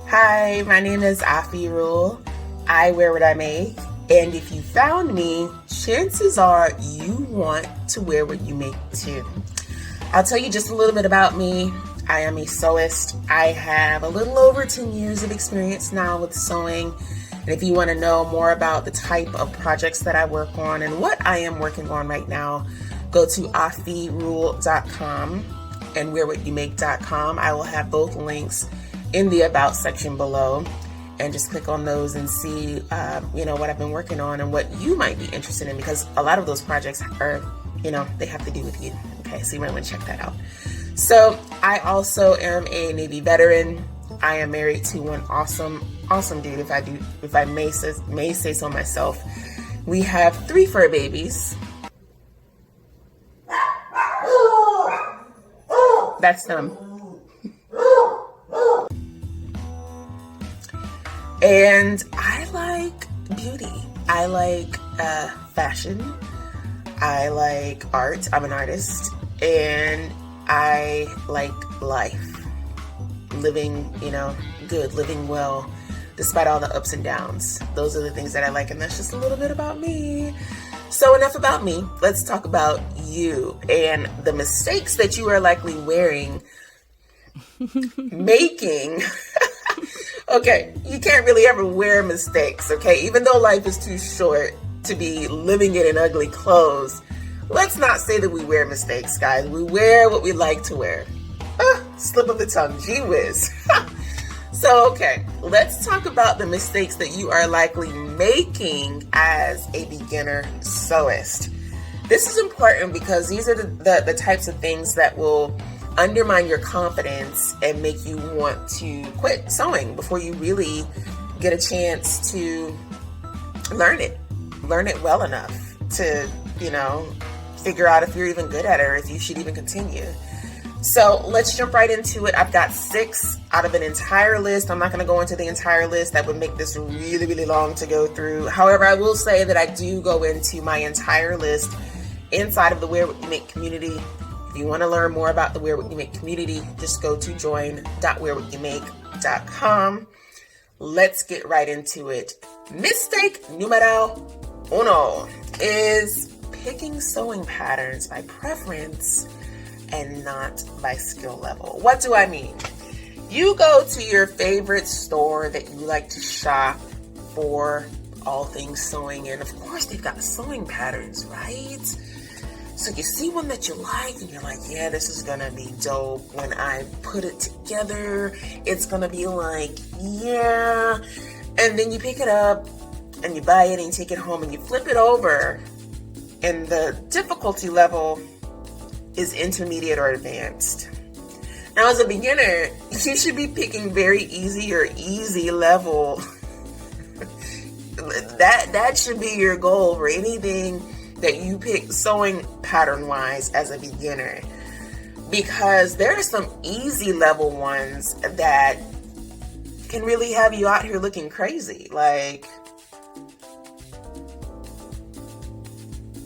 Hi, my name is Afi Rule. I wear what I make, and if you found me, chances are you want to wear what you make too. I'll tell you just a little bit about me. I am a sewist. I have a little over 10 years of experience now with sewing. And if you want to know more about the type of projects that I work on and what I am working on right now, go to afirule.com and wearwhatyoumake.com. I will have both links in the About section below, and just click on those and see what I've been working on and what you might be interested in, because a lot of those projects are, they have to do with you. Okay, so you might want to check that out. So I also am a Navy veteran. I am married to one awesome dude, if I may say so myself. We have 3 fur babies. That's them. And I like beauty. I like fashion. I like art. I'm an artist. And I like life. Living, good, living well, despite all the ups and downs. Those are the things that I like, and that's just a little bit about me. So enough about me. Let's talk about you and the mistakes that you are likely making. Okay, you can't really ever wear mistakes, okay? Even though life is too short to be living it in ugly clothes, let's not say that we wear mistakes, guys. We wear what we like to wear. Slip of the tongue, gee whiz. So, okay, let's talk about the mistakes that you are likely making as a beginner sewist. This is important because these are the types of things that will undermine your confidence and make you want to quit sewing before you really get a chance to learn it well enough to, figure out if you're even good at it or if you should even continue. So let's jump right into it. I've got 6 out of an entire list. I'm not going to go into the entire list. That would make this really, really long to go through. However, I will say that I do go into my entire list inside of the Wear What You Make community. If you want to learn more about the Wear What You Make community, just go to join.wearwhatyoumake.com. Let's get right into it. Mistake numero 1 is picking sewing patterns by preference and not by skill level. What do I mean? You go to your favorite store that you like to shop for all things sewing, and of course they've got sewing patterns, right? So you see one that you like and you're like, yeah, this is gonna be dope. When I put it together, it's gonna be like, yeah. And then you pick it up and you buy it and you take it home and you flip it over, and the difficulty level is intermediate or advanced. Now, as a beginner, you should be picking very easy or easy level. That should be your goal for anything that you pick sewing pattern wise as a beginner, because there are some easy level ones that can really have you out here looking crazy, like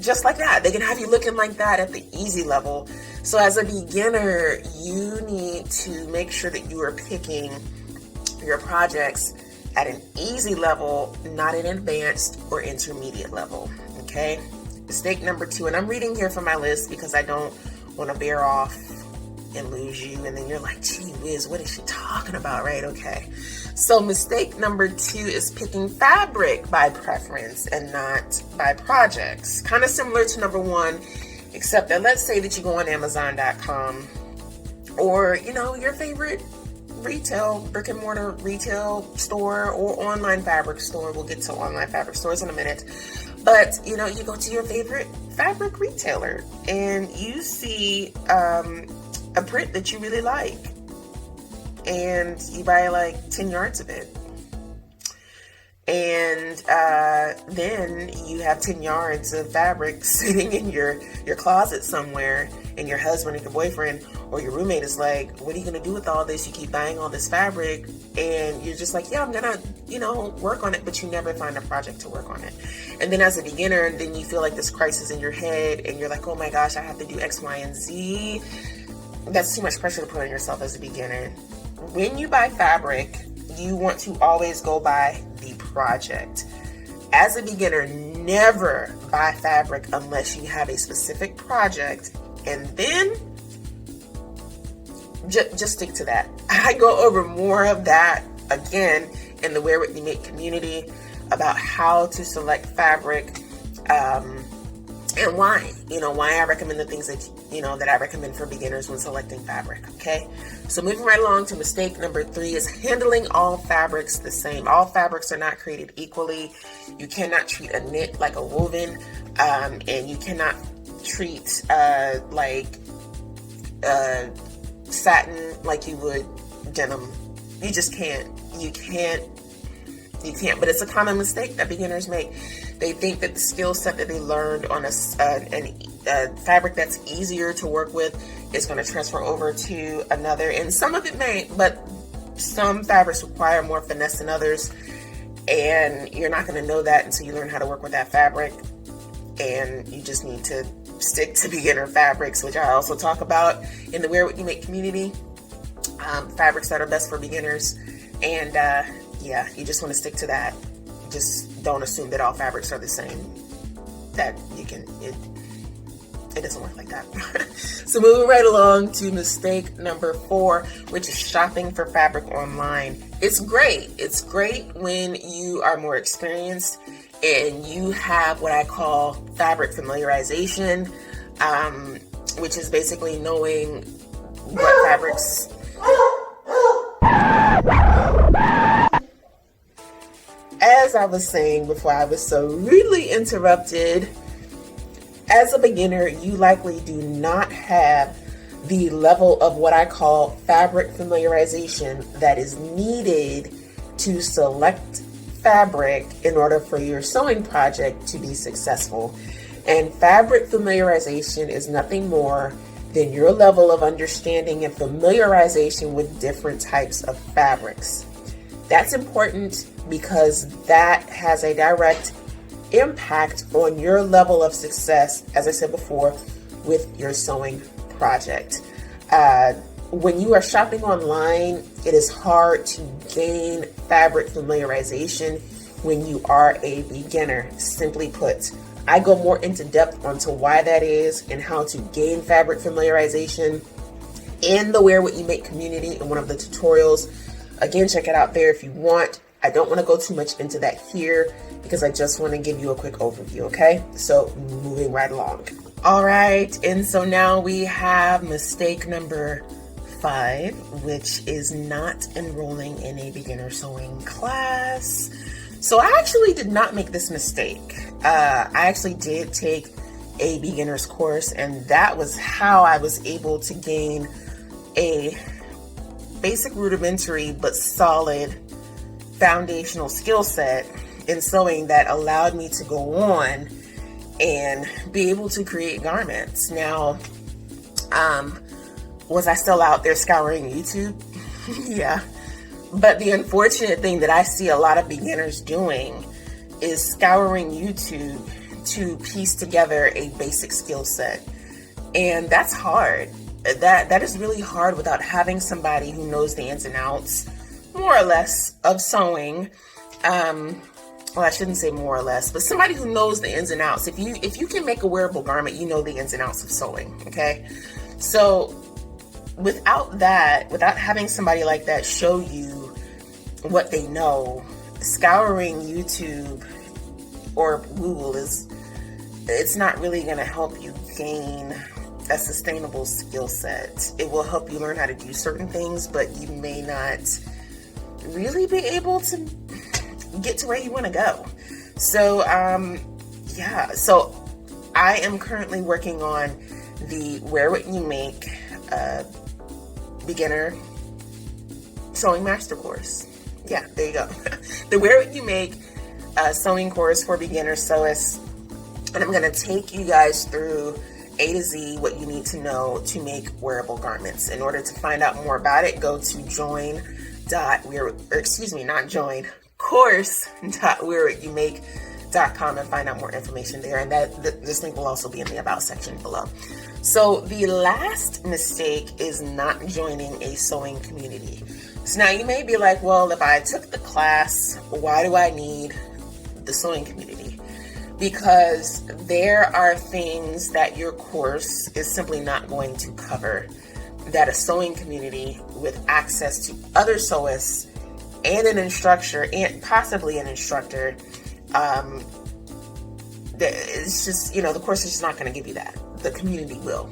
just like that. They can have you looking like that at the easy level. So as a beginner, you need to make sure that you are picking your projects at an easy level, not an advanced or intermediate level, okay? Mistake number 2, and I'm reading here from my list because I don't want to veer off and lose you, and then you're like, gee whiz, what is she talking about, right? Okay. So mistake number 2 is picking fabric by preference and not by projects. Kind of similar to number 1, except that let's say that you go on Amazon.com or, your favorite brick and mortar retail store or online fabric store. We'll get to online fabric stores in a minute. But, you go to your favorite fabric retailer and you see a print that you really like, and you buy like 10 yards of it. And then you have 10 yards of fabric sitting in your closet somewhere, and your husband or your boyfriend or your roommate is like, what are you going to do with all this? You keep buying all this fabric, and you're just like, yeah, I'm going to, work on it, but you never find a project to work on it. And then as a beginner, then you feel like this crisis in your head, and you're like, oh my gosh, I have to do X, Y, and Z. That's too much pressure to put on yourself as a beginner. When you buy fabric, you want to always go by the project. As a beginner, never buy fabric unless you have a specific project, and then just stick to that. I go over more of that again in the Wear What You Make community about how to select fabric, and why, why I recommend the things that, that I recommend for beginners when selecting fabric. Okay. So moving right along to mistake number 3 is handling all fabrics the same. All fabrics are not created equally. You cannot treat a knit like a woven, and you cannot treat, satin like you would denim. You just can't. You can't, but it's a common mistake that beginners make. They think that the skill set that they learned on a fabric that's easier to work with is going to transfer over to another, and some of it may, but some fabrics require more finesse than others, and you're not going to know that until you learn how to work with that fabric. And you just need to stick to beginner fabrics, which I also talk about in the Wear What You Make community, fabrics that are best for beginners. And yeah, you just want to stick to that. Just don't assume that all fabrics are the same. That you can, it doesn't work like that. So moving right along to mistake number 4, which is shopping for fabric online. It's great. It's great when you are more experienced and you have what I call fabric familiarization, which is basically knowing what fabrics. As I was saying before I was so rudely interrupted, as a beginner, you likely do not have the level of what I call fabric familiarization that is needed to select fabric in order for your sewing project to be successful. And fabric familiarization is nothing more than your level of understanding and familiarization with different types of fabrics. That's important because that has a direct impact on your level of success, as I said before, with your sewing project. When you are shopping online, it is hard to gain fabric familiarization when you are a beginner. Simply put, I go more into depth onto why that is and how to gain fabric familiarization in the Wear What You Make community in one of the tutorials. Again, check it out there if you want. I don't want to go too much into that here because I just want to give you a quick overview, okay? So moving right along. All right, and so now we have mistake number 5, which is not enrolling in a beginner sewing class. So I actually did not make this mistake. I actually did take a beginner's course, and that was how I was able to gain a basic, rudimentary, but solid foundational skill set in sewing that allowed me to go on and be able to create garments. Now, was I still out there scouring YouTube? Yeah. But the unfortunate thing that I see a lot of beginners doing is scouring YouTube to piece together a basic skill set. And that's hard. That is really hard without having somebody who knows the ins and outs, more or less, of sewing. Well, I shouldn't say more or less, but somebody who knows the ins and outs. If you can make a wearable garment, you know the ins and outs of sewing, okay? So without that, without having somebody like that show you what they know, scouring YouTube or Google it's not really going to help you gain a sustainable skill set. It will help you learn how to do certain things, but you may not really be able to get to where you want to go. So, yeah, so I am currently working on the Wear What You Make beginner sewing master course. Yeah, there you go. The Wear What You Make sewing course for beginner sewists. And I'm going to take you guys through A to Z what you need to know to make wearable garments. In order to find out more about it, go to course.wearwhatyoumake.com and find out more information there. And this link will also be in the About section below. So the last mistake is not joining a sewing community. So now you may be like, well, if I took the class, why do I need the sewing community? Because there are things that your course is simply not going to cover that a sewing community with access to other sewists and an instructor, and possibly an instructor, it's just, the course is just not going to give you that. The community will.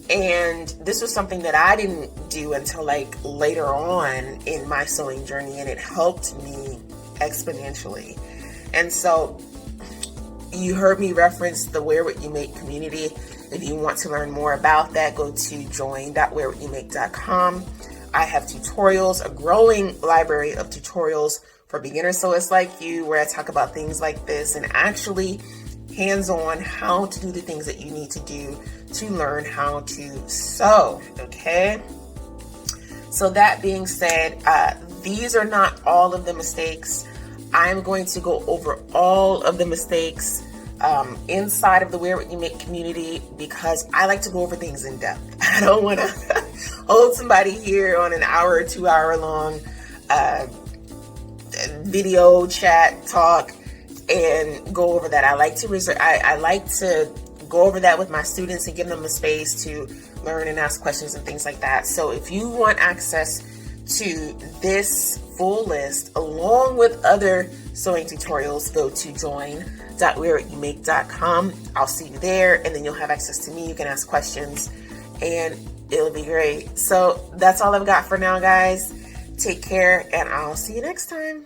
And this was something that I didn't do until like later on in my sewing journey, and it helped me exponentially. And so you heard me reference the Wear What You Make community. If you want to learn more about that, go to join.wearwhatyoumake.com. I have tutorials, a growing library of tutorials for beginner sewists like you, where I talk about things like this and actually hands-on how to do the things that you need to do to learn how to sew. Okay. So that being said, these are not all of the mistakes. I'm going to go over all of the mistakes inside of the Wear What You Make community, because I like to go over things in depth. I don't want to hold somebody here on an hour or 2 hour long video chat talk and go over that. I like to go over that with my students and give them a space to learn and ask questions and things like that. So if you want access to this full list along with other sewing tutorials, go to join.wearwhatyoumake.com. I'll see you there, and then you'll have access to me. You can ask questions and it'll be great. So that's all I've got for now, guys. Take care, and I'll see you next time.